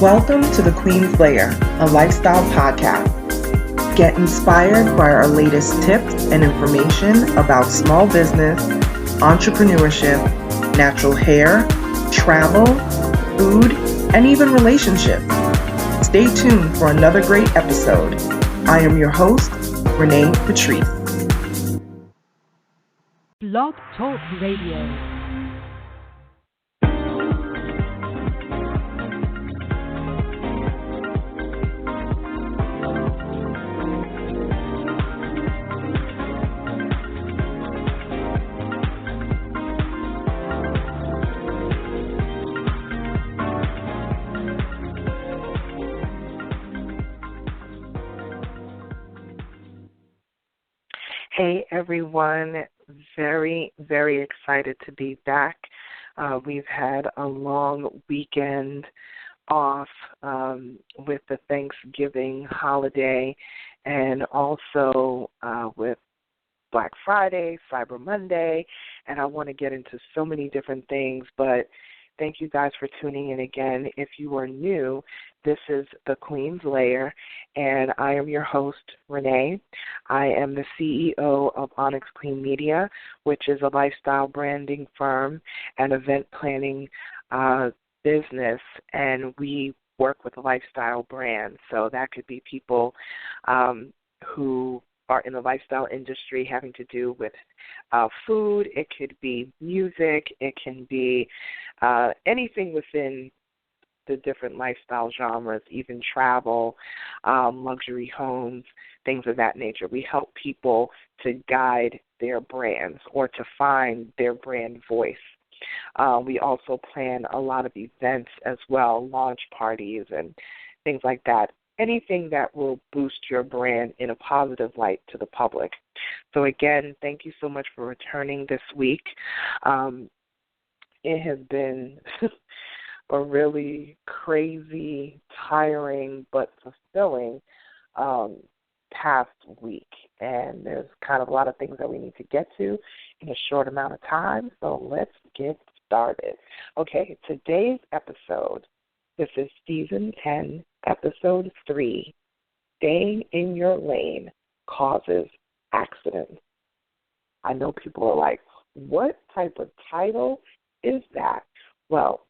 Welcome to the Queen's Lair, a lifestyle podcast. Get inspired by our latest tips and information about small business, entrepreneurship, natural hair, travel, food, and even relationships. Stay tuned for another great episode. I am your host, Renee Patrice. Blog Talk Radio. Hey everyone, very, very excited to be back. We've had a long weekend off with the Thanksgiving holiday and also with Black Friday, Cyber Monday, and I want to get into so many different things, but thank you guys for tuning in again. If you are new, this is the Queen's Lair, and I am your host, Renee. I am the CEO of Onyx Queen Media, which is a lifestyle branding firm and event planning business, and we work with lifestyle brands. So that could be people who are in the lifestyle industry having to do with food. It could be music. It can be anything within the different lifestyle genres, even travel, luxury homes, things of that nature. We help people to guide their brands or to find their brand voice. We also plan a lot of events as well, launch parties and things like that. Anything that will boost your brand in a positive light to the public. So again, thank you so much for returning this week. It has been a really crazy, tiring, but fulfilling past week. And there's kind of a lot of things that we need to get to in a short amount of time. So let's get started. Okay, today's episode, this is Season 10, Episode 3, Staying in Your Lane Causes Accidents. I know people are like, what type of title is that? Well,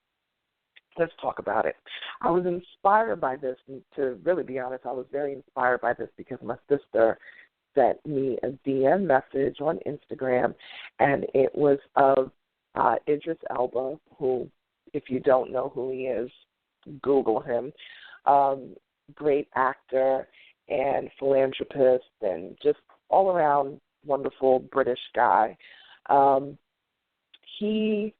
let's talk about it. I was inspired by this, and to really be honest, I was very inspired by this because my sister sent me a DM message on Instagram, and it was of Idris Elba, who, if you don't know who he is, Google him. Great actor and philanthropist and just all around wonderful British guy. He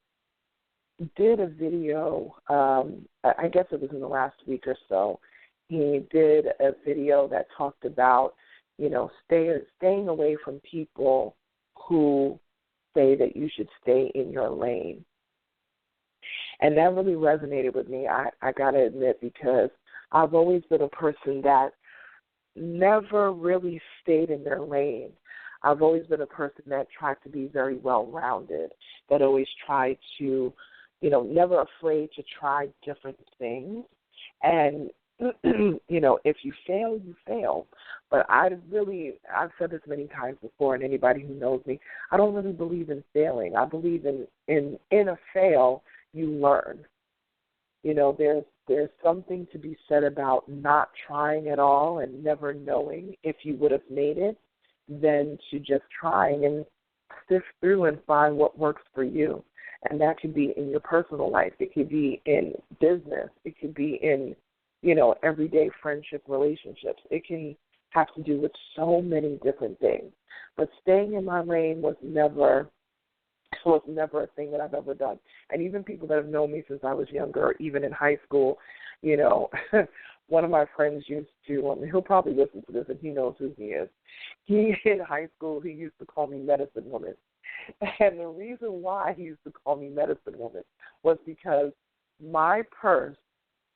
did a video, I guess it was in the last week or so. He did a video that talked about, staying away from people who say that you should stay in your lane. And that really resonated with me, I got to admit, because I've always been a person that never really stayed in their lane. I've always been a person that tried to be very well-rounded, that always tried to, never afraid to try different things. And, if you fail, you fail. But I've said this many times before, and anybody who knows me, I don't really believe in failing. I believe in a fail, you learn. There's something to be said about not trying at all and never knowing if you would have made it than to just trying and sift through and find what works for you. And that could be in your personal life. It could be in business. It could be in, everyday friendship relationships. It can have to do with so many different things. But staying in my lane was never a thing that I've ever done. And even people that have known me since I was younger, or even in high school, one of my friends used to, he'll probably listen to this and he knows who he is. In high school, he used to call me Medicine Woman. And the reason why he used to call me Medicine Woman was because my purse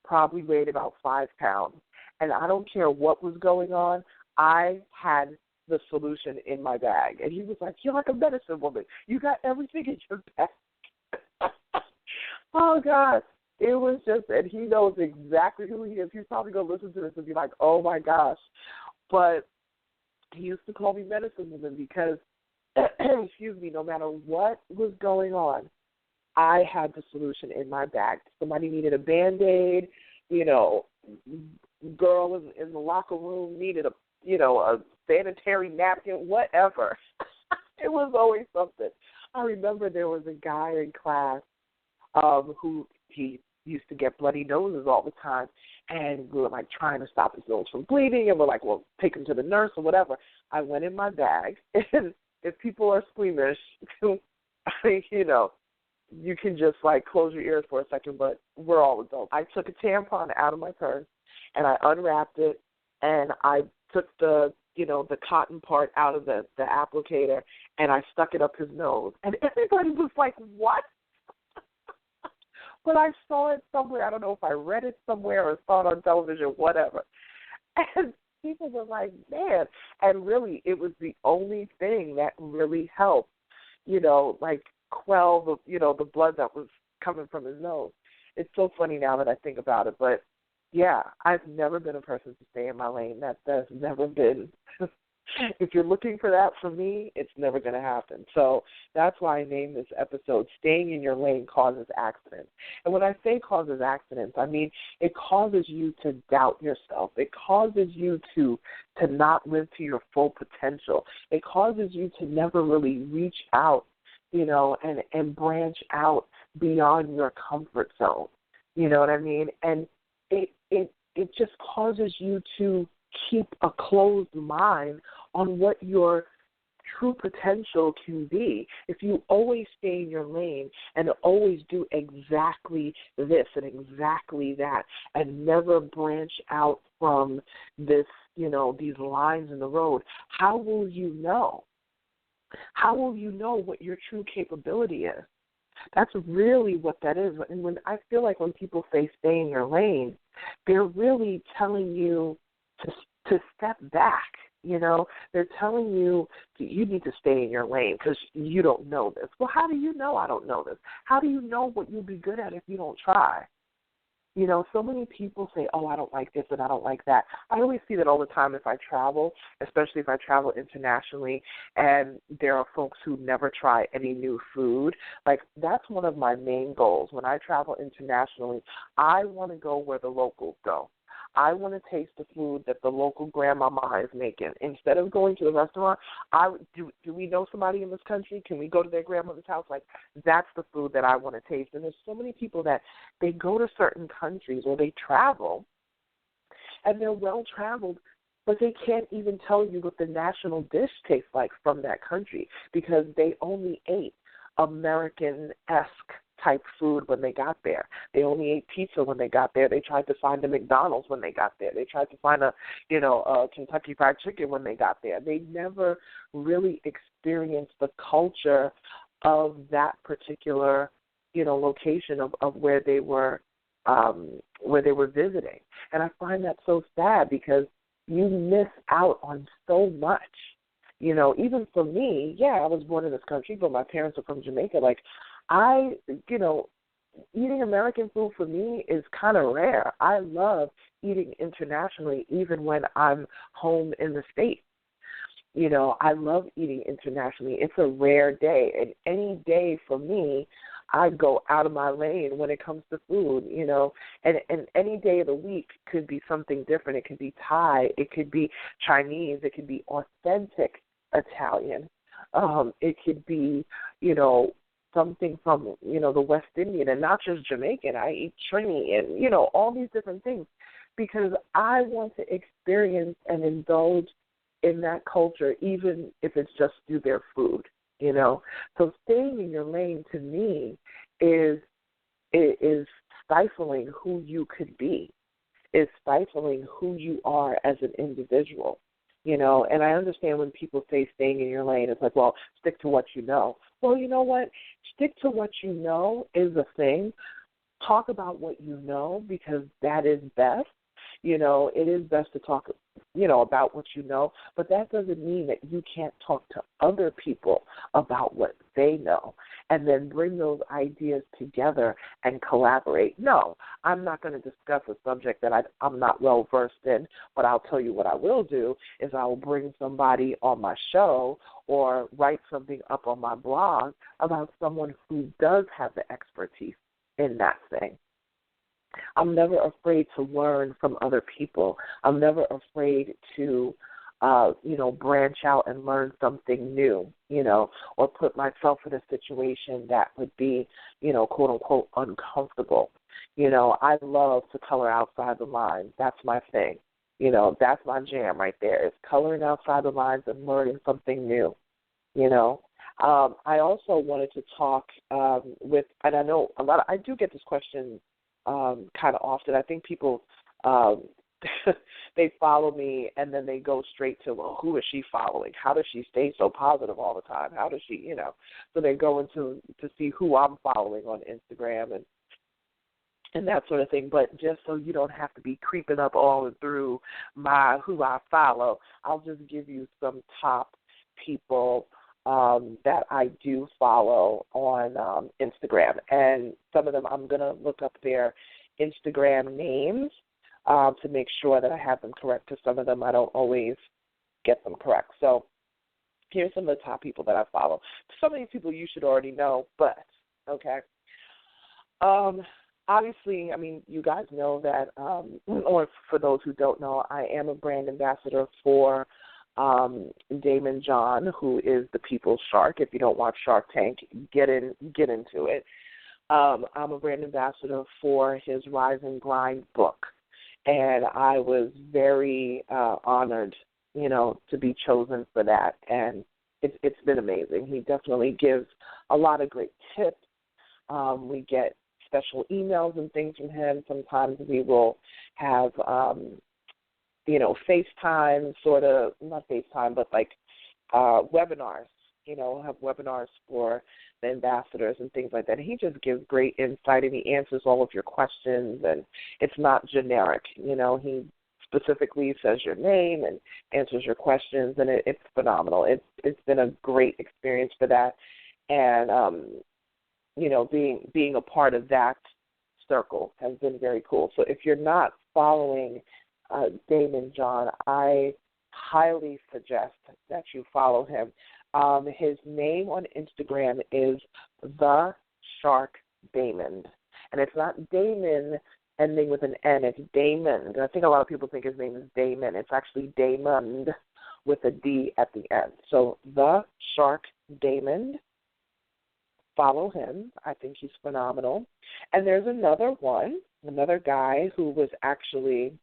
probably weighed about 5 pounds. And I don't care what was going on, I had the solution in my bag. And he was like, you're like a medicine woman. You got everything in your bag. Oh, God. It was just, and he knows exactly who he is. He's probably going to listen to this and be like, oh, my gosh. But he used to call me Medicine Woman because, excuse me, no matter what was going on, I had the solution in my bag. Somebody needed a Band-Aid, girl in the locker room needed a sanitary napkin, whatever. It was always something. I remember there was a guy in class who he used to get bloody noses all the time, and we were like trying to stop his nose from bleeding, and we're like, well, take him to the nurse or whatever. I went in my bag, and if people are squeamish, you can just like close your ears for a second, but we're all adults. I took a tampon out of my purse, and I unwrapped it, and I took the cotton part out of the applicator, and I stuck it up his nose. And everybody was like, what? But I saw it somewhere. I don't know if I read it somewhere or saw it on television, whatever. And people were like, man. And really, it was the only thing that really helped, like quell the blood that was coming from his nose. It's so funny now that I think about it. But, yeah, I've never been a person to stay in my lane. That's never been. If you're looking for that from me, it's never going to happen. So that's why I named this episode, Staying in Your Lane Causes Accidents. And when I say causes accidents, I mean it causes you to doubt yourself. It causes you to not live to your full potential. It causes you to never really reach out, and branch out beyond your comfort zone. You know what I mean? And it just causes you to keep a closed mind on what your true potential can be. If you always stay in your lane and always do exactly this and exactly that and never branch out from this, these lines in the road, how will you know? How will you know what your true capability is? That's really what that is. And when I feel like when people say stay in your lane, they're really telling you to step back. They're telling you you need to stay in your lane because you don't know this. Well, how do you know I don't know this? How do you know what you'll be good at if you don't try? So many people say, oh, I don't like this and I don't like that. I always see that all the time if I travel, especially if I travel internationally, and there are folks who never try any new food. Like, that's one of my main goals. When I travel internationally, I want to go where the locals go. I want to taste the food that the local grandmama is making. Instead of going to the restaurant, do we know somebody in this country? Can we go to their grandmother's house? Like, that's the food that I want to taste. And there's so many people that they go to certain countries or they travel, and they're well-traveled, but they can't even tell you what the national dish tastes like from that country because they only ate American-esque type food when they got there. They only ate pizza when they got there. They tried to find a McDonald's when they got there. They tried to find a Kentucky Fried Chicken when they got there. They never really experienced the culture of that particular, location of where they were visiting. And I find that so sad because you miss out on so much. Even for me, I was born in this country, but my parents are from Jamaica. Like, eating American food for me is kind of rare. I love eating internationally even when I'm home in the States. I love eating internationally. It's a rare day. And any day for me, I go out of my lane when it comes to food, and any day of the week could be something different. It could be Thai. It could be Chinese. It could be authentic Italian. It could be, something from, the West Indian, and not just Jamaican. I eat Trini and, all these different things because I want to experience and indulge in that culture, even if it's just through their food, So staying in your lane to me is stifling who you could be, is stifling who you are as an individual. And I understand when people say staying in your lane, it's like, well, stick to what you know. Well, you know what? Stick to what you know is a thing. Talk about what you know because that is best. It is best to talk about what you know, but that doesn't mean that you can't talk to other people about what they know and then bring those ideas together and collaborate. No, I'm not going to discuss a subject that I'm not well versed in, but I'll tell you what I will do is I will bring somebody on my show or write something up on my blog about someone who does have the expertise in that thing. I'm never afraid to learn from other people. I'm never afraid to, branch out and learn something new, or put myself in a situation that would be, quote unquote, uncomfortable. I love to color outside the lines. That's my thing. That's my jam right there. It's coloring outside the lines and learning something new. I also wanted to talk and I know I do get this question kind of often. I think people, they follow me and then they go straight to, well, who is she following? How does she stay so positive all the time? How does she, so they go into to see who I'm following on Instagram and that sort of thing. But just so you don't have to be creeping up all through who I follow, I'll just give you some top people that I do follow on Instagram. And some of them I'm going to look up their Instagram names to make sure that I have them correct, because some of them I don't always get them correct. So here's some of the top people that I follow. Some of these people you should already know, but, okay. Obviously, you guys know that, or for those who don't know, I am a brand ambassador for Daymond John, who is the People's Shark. If you don't watch Shark Tank, get into it. I'm a brand ambassador for his Rise and Grind book, and I was very honored, to be chosen for that, and it's been amazing. He definitely gives a lot of great tips. We get special emails and things from him. Sometimes we will have FaceTime, sort of, not FaceTime, but like webinars, have webinars for the ambassadors and things like that. And he just gives great insight and he answers all of your questions, and it's not generic. He specifically says your name and answers your questions, and it's phenomenal. It's been a great experience for that. And, being a part of that circle has been very cool. So if you're not following Daymond John, I highly suggest that you follow him. His name on Instagram is The Shark Daymond, and it's not Damon ending with an N. It's Daymond. I think a lot of people think his name is Damon. It's actually Daymond with a D at the end. So The Shark Daymond. Follow him. I think he's phenomenal. And there's another guy who was actually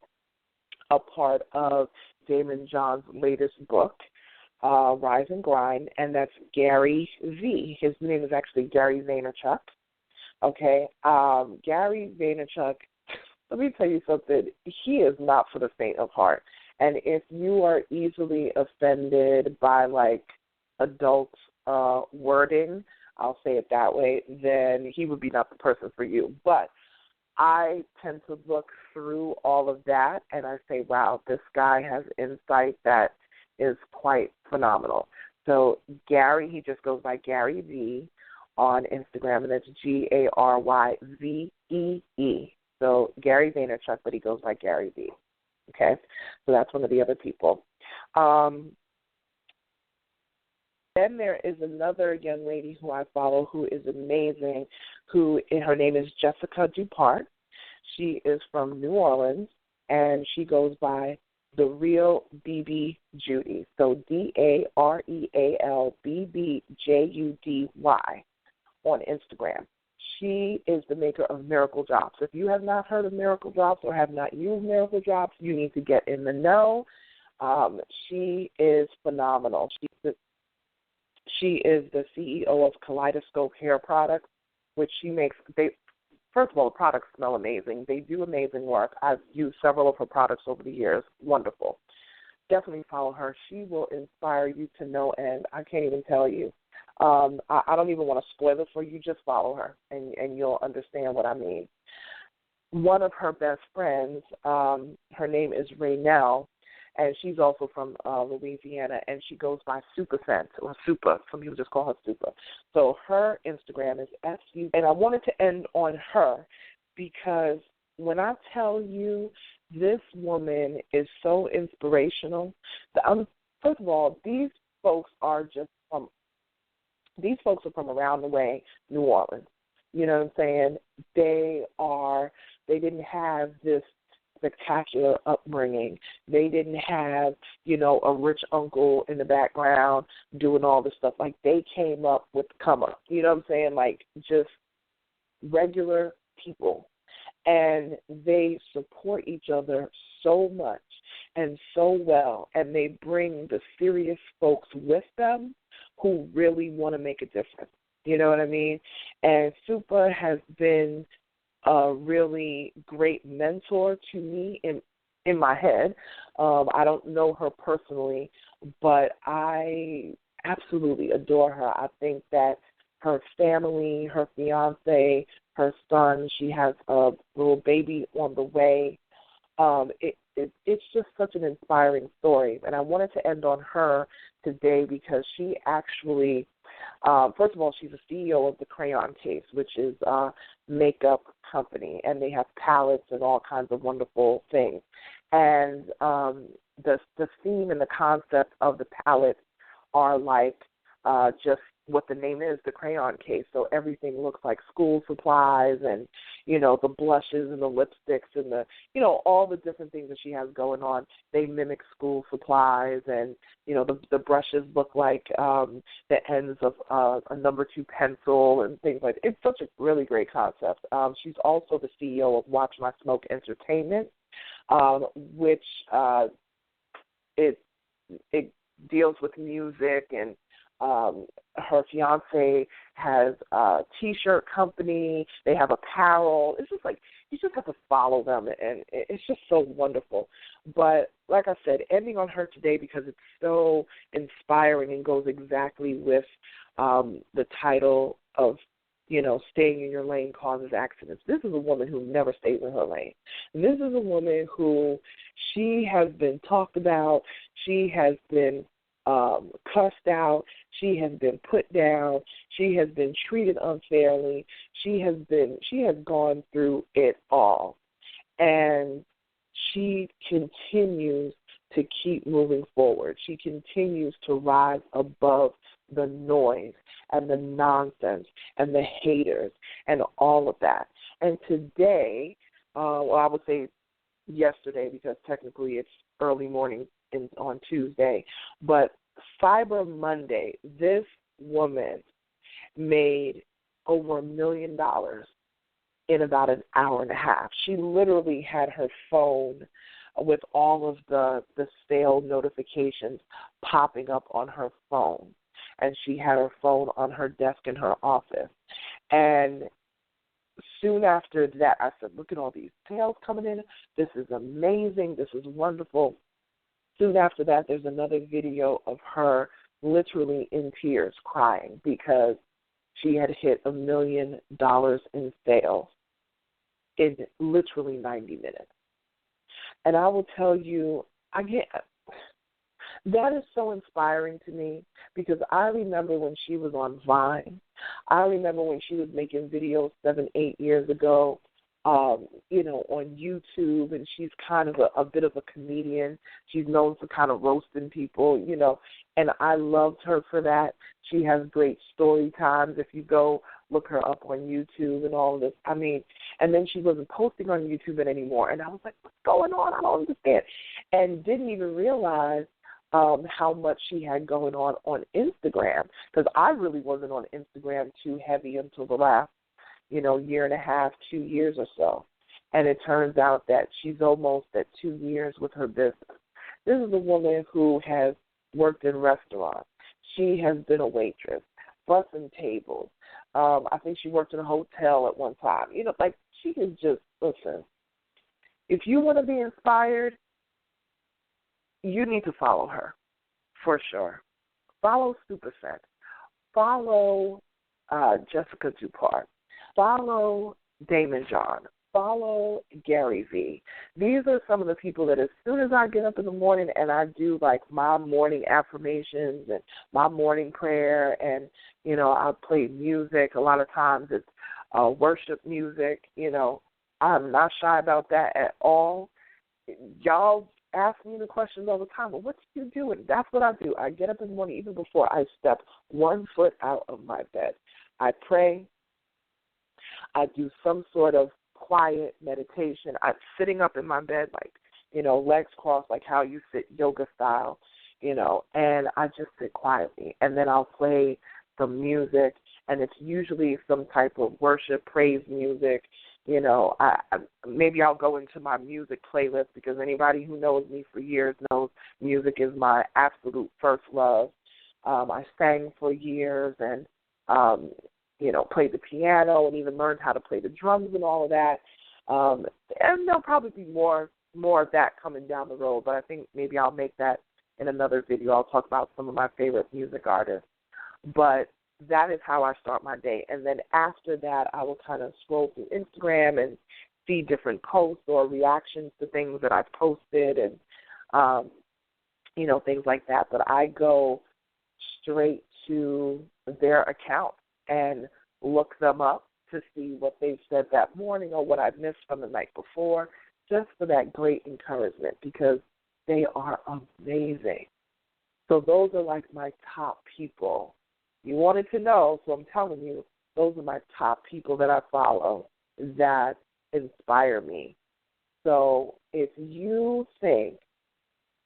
a part of Daymond John's latest book, Rise and Grind, and that's Gary V. His name is actually Gary Vaynerchuk. Okay, Gary Vaynerchuk, let me tell you something. He is not for the faint of heart. And if you are easily offended by, like, adult wording, I'll say it that way, then he would be not the person for you. But I tend to look through all of that, and I say, wow, this guy has insight that is quite phenomenal. So Gary, he just goes by Gary V on Instagram, and that's GaryVee. So Gary Vaynerchuk, but he goes by Gary V. Okay? So that's one of the other people. Then there is another young lady who I follow who is amazing, her name is Jessica Dupart. She is from New Orleans, and she goes by The Real BB Judy. So DAREALBBJUDY on Instagram. She is the maker of Miracle Drops. If you have not heard of Miracle Drops or have not used Miracle Drops, you need to get in the know. She is phenomenal. She is the CEO of Kaleidoscope Hair Products, which she makes. First of all, the products smell amazing. They do amazing work. I've used several of her products over the years. Wonderful. Definitely follow her. She will inspire you to no end. I can't even tell you. I don't even want to spoil it for you. Just follow her, and you'll understand what I mean. One of her best friends, her name is Raynell, and she's also from Louisiana, and she goes by Supersense, or Super. Some people just call her Super. So her Instagram is SU, and I wanted to end on her because when I tell you this woman is so inspirational, first of all, these folks are from around the way, New Orleans. You know what I'm saying? They didn't have this spectacular upbringing. They didn't have, a rich uncle in the background doing all this stuff. Like, they came up with come up. You know what I'm saying? Like, just regular people. And they support each other so much and so well, and they bring the serious folks with them who really want to make a difference. You know what I mean? And Super has been a really great mentor to me in my head. I don't know her personally, but I absolutely adore her. I think that her family, her fiance, her son, she has a little baby on the way. It's just such an inspiring story. And I wanted to end on her today because she actually, first of all, she's the CEO of the Crayon Case, which is a makeup company, and they have palettes and all kinds of wonderful things. And the theme and the concept of the palettes are like just what the name is, the Crayon Case. So everything looks like school supplies and, the blushes and the lipsticks and the, all the different things that she has going on. They mimic school supplies, and, the brushes look like the ends of a number 2 pencil and things like that. It's such a really great concept. She's also the CEO of Watch My Smoke Entertainment, which it deals with music, and her fiance has a T-shirt company. They have apparel. It's just like you just have to follow them, and it's just so wonderful. But like I said, ending on her today because it's so inspiring and goes exactly with the title of, staying in your lane causes accidents. This is a woman who never stays in her lane. This is a woman who, she has been talked about. She has been cussed out. She has been put down. She has been treated unfairly. She has gone through it all. And she continues to keep moving forward. She continues to rise above the noise and the nonsense and the haters and all of that. And today, I would say yesterday because technically it's early morning on Tuesday, but Cyber Monday, this woman made over $1 million in about an hour and a half. She literally had her phone with all of the sale notifications popping up on her phone, and she had her phone on her desk in her office. And soon after that, I said, look at all these sales coming in. This is amazing. This is wonderful. Soon after that, there's another video of her literally in tears crying because she had hit $1 million in sales in literally 90 minutes. And I will tell you, that is so inspiring to me because I remember when she was on Vine. I remember when she was making videos 7-8 years ago, on YouTube, and she's kind of a bit of a comedian. She's known for kind of roasting people, and I loved her for that. She has great story times. If you go look her up on YouTube and all of this, and then she wasn't posting on YouTube anymore, and I was like, what's going on? I don't understand, and didn't even realize how much she had going on Instagram, because I really wasn't on Instagram too heavy until the last year and a half, 2 years or so. And it turns out that she's almost at 2 years with her business. This is a woman who has worked in restaurants. She has been a waitress, bussing tables. I think she worked in a hotel at one time. She is just, listen, if you want to be inspired, you need to follow her, for sure. Follow Supersense. Follow Jessica Dupart. Follow Damon John. follow Gary V. These are some of the people that as soon as I get up in the morning and I do like my morning affirmations and my morning prayer and, I play music. A lot of times it's worship music. I'm not shy about that at all. Y'all ask me the questions all the time. Well, what do you do? And that's what I do. I get up in the morning even before I step one foot out of my bed. I pray. I do some sort of quiet meditation. I'm sitting up in my bed, like, legs crossed, like how you sit yoga style, and I just sit quietly. And then I'll play some music, and it's usually some type of worship, praise music. Maybe I'll go into my music playlist because anybody who knows me for years knows music is my absolute first love. I sang for years and, played the piano and even learned how to play the drums and all of that. And there'll probably be more of that coming down the road, but I think maybe I'll make that in another video. I'll talk about some of my favorite music artists. But that is how I start my day. And then after that, I will kind of scroll through Instagram and see different posts or reactions to things that I've posted and, things like that. But I go straight to their account and look them up to see what they've said that morning or what I've missed from the night before, just for that great encouragement because they are amazing. So those are like my top people. You wanted to know, so I'm telling you, those are my top people that I follow that inspire me. So if you think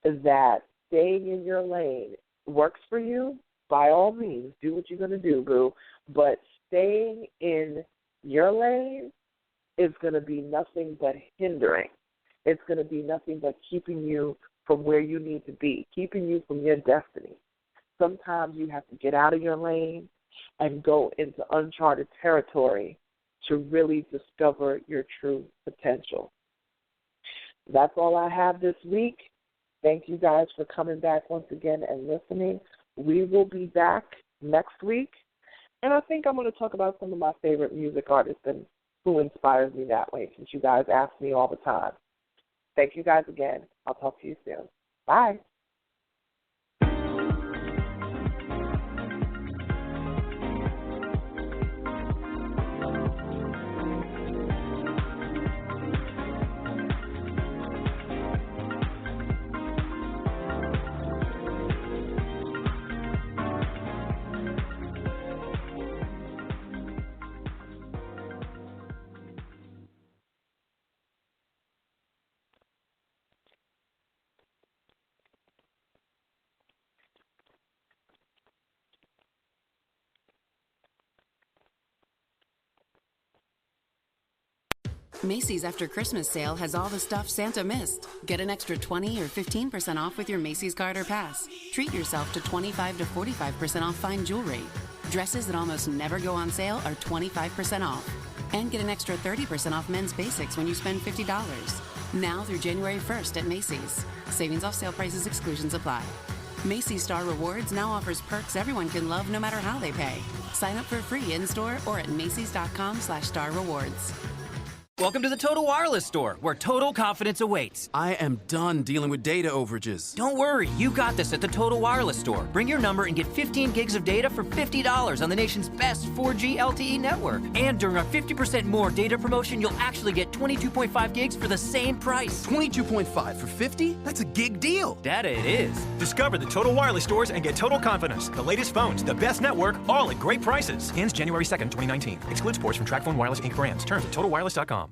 that staying in your lane works for you, by all means, do what you're going to do, boo. But staying in your lane is going to be nothing but hindering. It's going to be nothing but keeping you from where you need to be, keeping you from your destiny. Sometimes you have to get out of your lane and go into uncharted territory to really discover your true potential. That's all I have this week. Thank you guys for coming back once again and listening. We will be back next week, and I think I'm going to talk about some of my favorite music artists and who inspires me that way, since you guys ask me all the time. Thank you guys again. I'll talk to you soon. Bye. Macy's After Christmas sale has all the stuff Santa missed. Get an extra 20 or 15% off with your Macy's card or pass. Treat yourself to 25 to 45% off fine jewelry. Dresses that almost never go on sale are 25% off. And get an extra 30% off men's basics when you spend $50. Now through January 1st at Macy's. Savings off sale prices, exclusions apply. Macy's Star Rewards now offers perks everyone can love no matter how they pay. Sign up for free in-store or at Macys.com/Star Rewards. Welcome to the Total Wireless Store, where total confidence awaits. I am done dealing with data overages. Don't worry, you got this at the Total Wireless Store. Bring your number and get 15 gigs of data for $50 on the nation's best 4G LTE network. And during our 50% more data promotion, you'll actually get 22.5 gigs for the same price. 22.5 for 50? That's a gig deal. Data it is. Discover the Total Wireless Stores and get total confidence. The latest phones, the best network, all at great prices. Ends January 2nd, 2019. Excludes ports from TracFone Wireless Inc. brands. Terms at TotalWireless.com.